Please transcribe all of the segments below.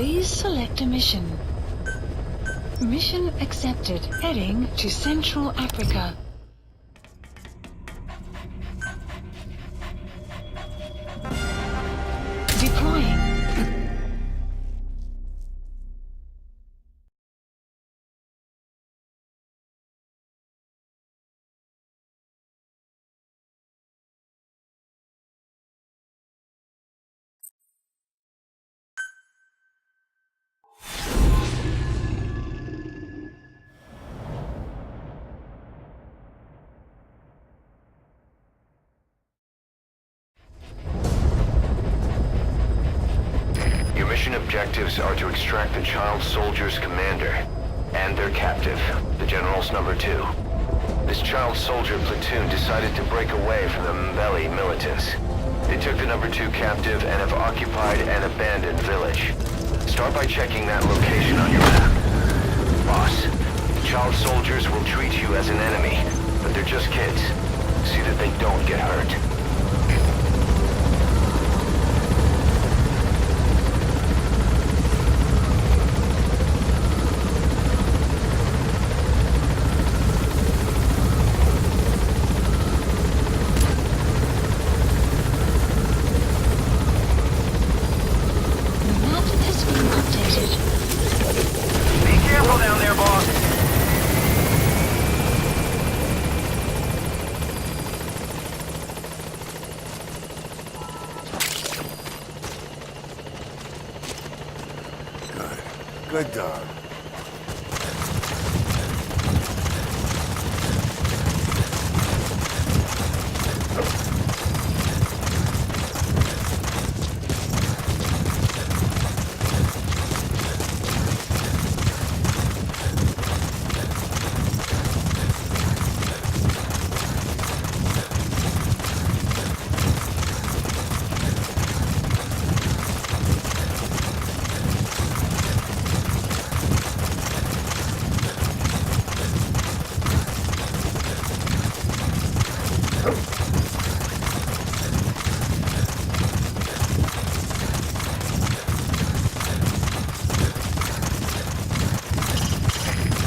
Please select a mission. Mission accepted. Heading to Central Africa. Deploying. Mission objectives are to extract the child soldier's commander and their captive, the General's number 2. This child soldier platoon decided to break away from the Mbeli militants. They took the number 2 captive and have occupied an abandoned village. Start by checking that location on your map. Boss, the child soldiers will treat you as an enemy, but they're just kids. See that they don't get hurt. Good dog.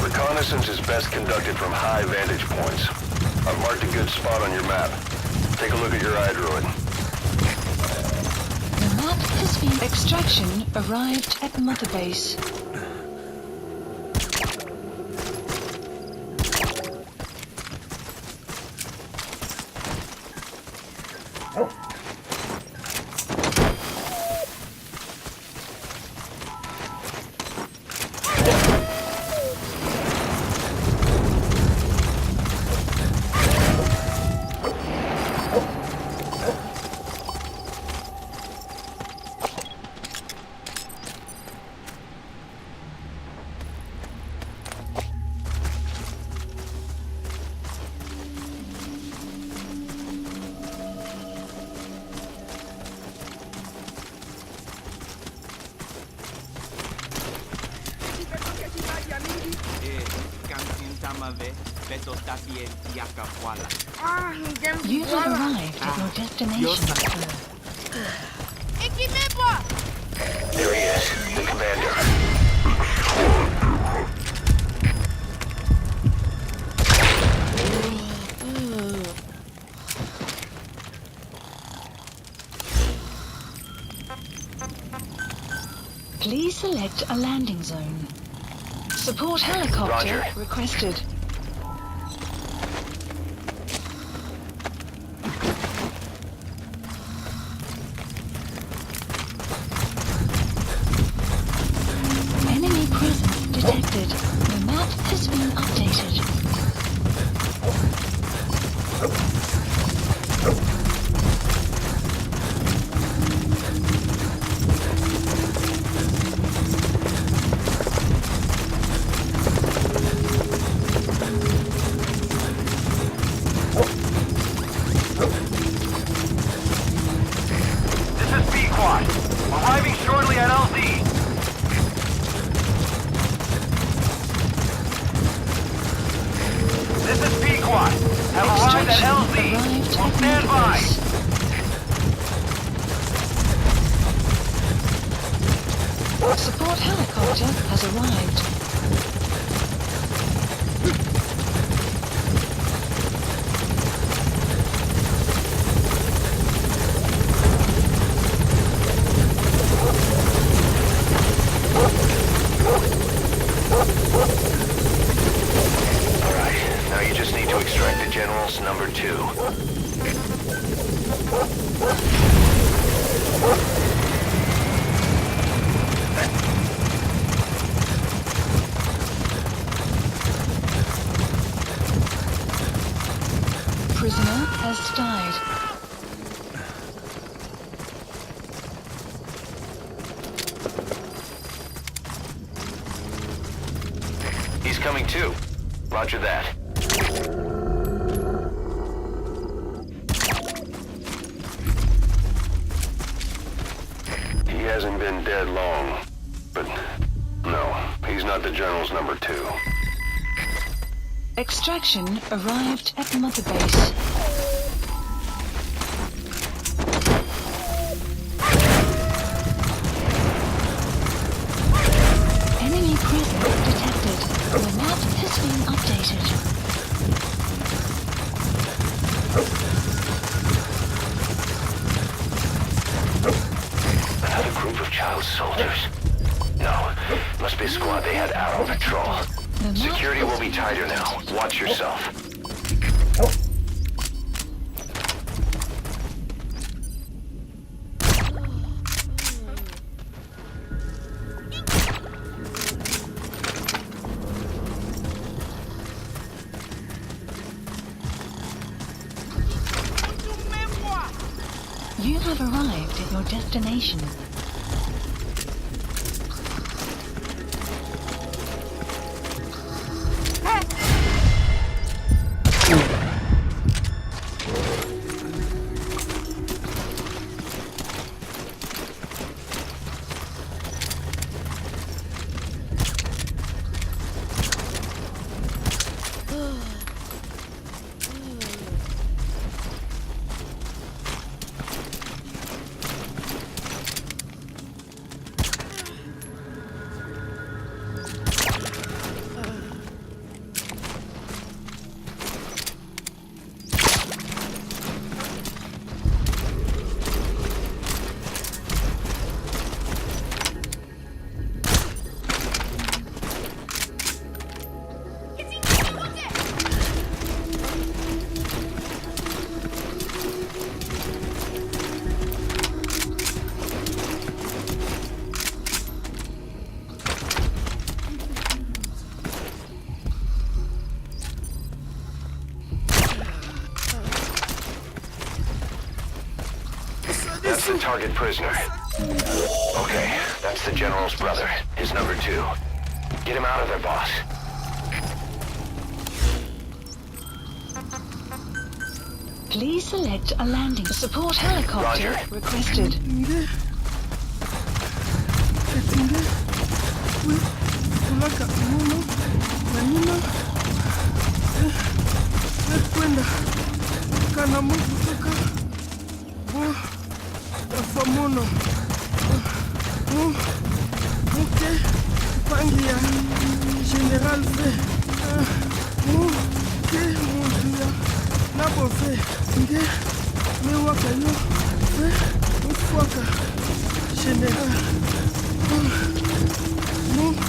Reconnaissance is best conducted from high vantage points. I've marked a good spot on your map. Take a look at your iDroid. The map has been... Extraction arrived at Mother Base. You have arrived at your destination. There he is, the commander. Please select a landing zone. Support helicopter Roger. requested. Enemy presence detected. The map has been updated. Arriving shortly at LZ. This is Pequot. Have arrived at LZ. We'll stand by. Support helicopter has arrived. Alright, now you just need to extract the General's number 2. Prisoner has died. He's coming too. Roger that. He hasn't been dead long, but no, he's not the General's number 2. Extraction arrived at Mother Base. Enemy prisoner detected. The map has been updated. Another group of child soldiers. No, must be a squad they had out on patrol. Security will be tighter now. Watch yourself. You have arrived at your destination. That's the target prisoner. Okay, that's the General's brother, his number 2. Get him out of there, boss. Please select a landing. Support helicopter Roger. requested. General fe, nabo fe, nge, me wakayo fe, ufwaka, general,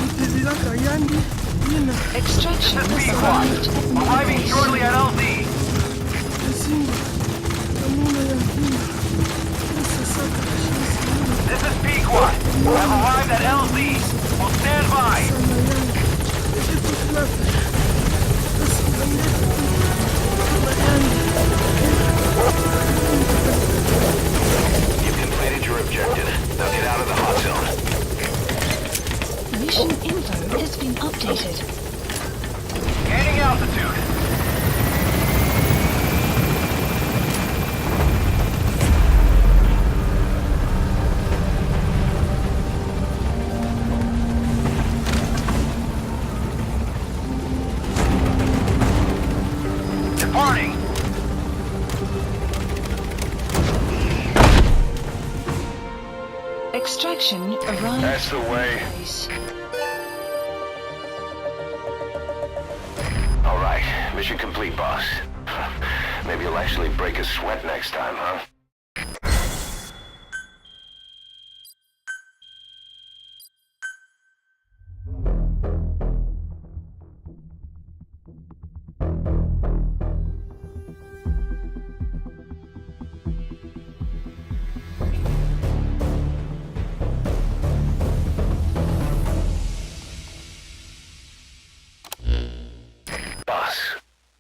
utizila kayandi, yina. Extraction has arrived at Mother Arriving Base. shortly at LZ. Simba, amuna ya hina, sasaka, This is Pequot. I've arrived at LZ. We'll stand by. You've completed your objective. Now get out of the hot zone. Mission info has been updated. Gaining altitude. protection arrived. That's the way. All right, mission complete, boss. Maybe you'll actually break a sweat next time, huh?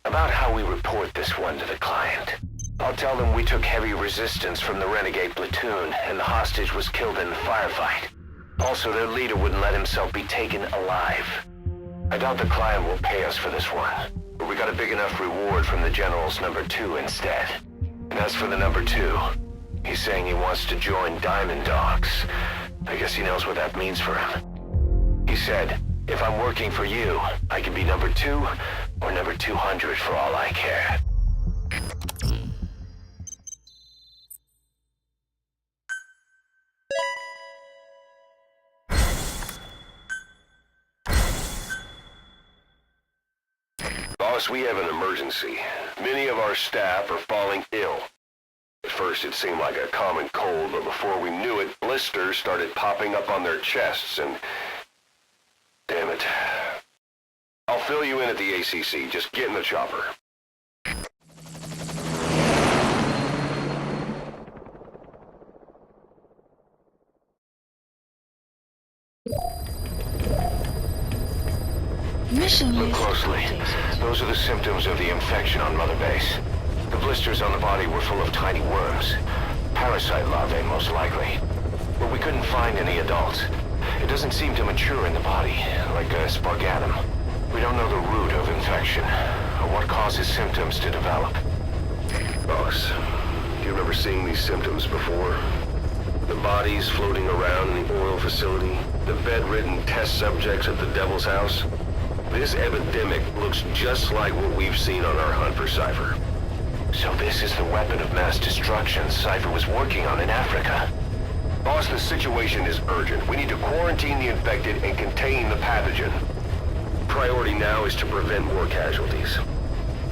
About how we report this one to the client. I'll tell them we took heavy resistance from the renegade platoon and the hostage was killed in the firefight. Also, their leader wouldn't let himself be taken alive. I doubt the client will pay us for this one, but we got a big enough reward from the General's number 2 instead. And as for the number 2, he's saying he wants to join Diamond Dogs. I guess he knows what that means for him. He said, if I'm working for you, I can be number 2 or number 200 for all I care. Boss, we have an emergency. Many of our staff are falling ill. At first it seemed like a common cold, but before we knew it, blisters started popping up on their chests and... Damn it. I'll fill you in at the ACC. Just get in the chopper. Mission Look list closely. updated. Those are the symptoms of the infection on Mother Base. The blisters on the body were full of tiny worms. Parasite larvae, most likely. But we couldn't find any adults. It doesn't seem to mature in the body, like a spargatum. We don't know the root of infection, or what causes symptoms to develop. Boss, do you remember seeing these symptoms before? The bodies floating around in the oil facility, the bedridden test subjects at the Devil's House. This epidemic looks just like what we've seen on our hunt for Cypher. So this is the weapon of mass destruction Cypher was working on in Africa. Boss, the situation is urgent. We need to quarantine the infected and contain the pathogen. Priority now is to prevent more casualties.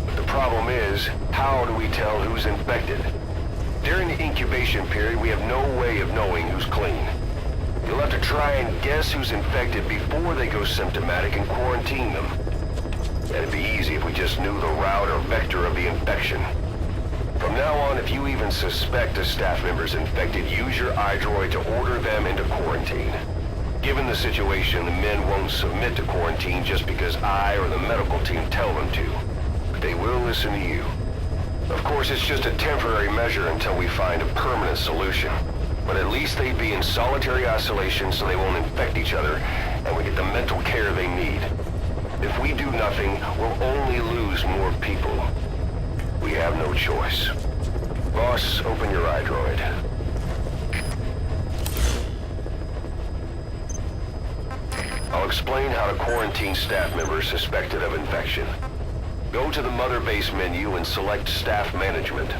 But the problem is, how do we tell who's infected? During the incubation period, we have no way of knowing who's clean. You'll have to try and guess who's infected before they go symptomatic and quarantine them. It'd be easy if we just knew the route or vector of the infection. From now on, if you even suspect a staff member's infected, use your iDroid to order them into quarantine. Given the situation, the men won't submit to quarantine just because I or the medical team tell them to. But they will listen to you. Of course, it's just a temporary measure until we find a permanent solution. But at least they'd be in solitary isolation so they won't infect each other, and we get the mental care they need. If we do nothing, we'll only lose more people. We have no choice. Boss, open your iDroid. I'll explain how to quarantine staff members suspected of infection. Go to the Mother Base menu and select Staff Management.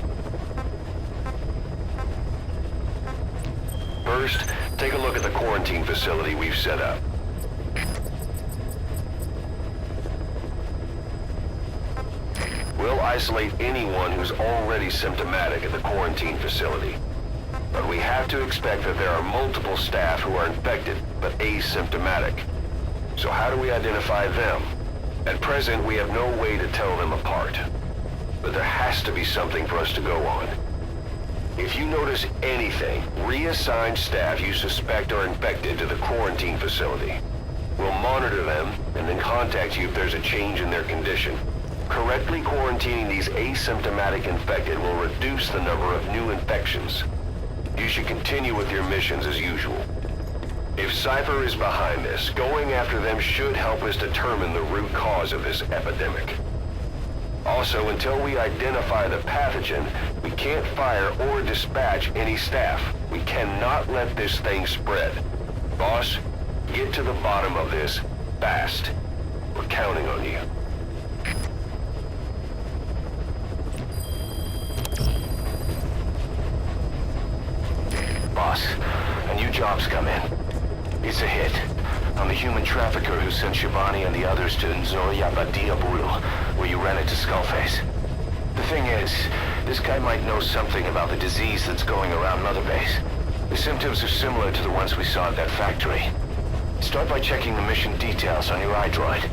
First, take a look at the quarantine facility we've set up. We'll isolate anyone who's already symptomatic at the quarantine facility. But we have to expect that there are multiple staff who are infected but asymptomatic. So how do we identify them? At present, we have no way to tell them apart. But there has to be something for us to go on. If you notice anything, reassign staff you suspect are infected to the quarantine facility. We'll monitor them and then contact you if there's a change in their condition. Correctly quarantining these asymptomatic infected will reduce the number of new infections. You should continue with your missions as usual. If Cypher is behind this, going after them should help us determine the root cause of this epidemic. Also, until we identify the pathogen, we can't fire or dispatch any staff. We cannot let this thing spread. Boss, get to the bottom of this fast. We're counting on you. Boss, a new jobs come in. It's a hit. I'm the human trafficker who sent Shivani and the others to Zoryabadiabulu, where you ran into Skullface. The thing is, this guy might know something about the disease that's going around Mother Base. The symptoms are similar to the ones we saw at that factory. Start by checking the mission details on your iDroid.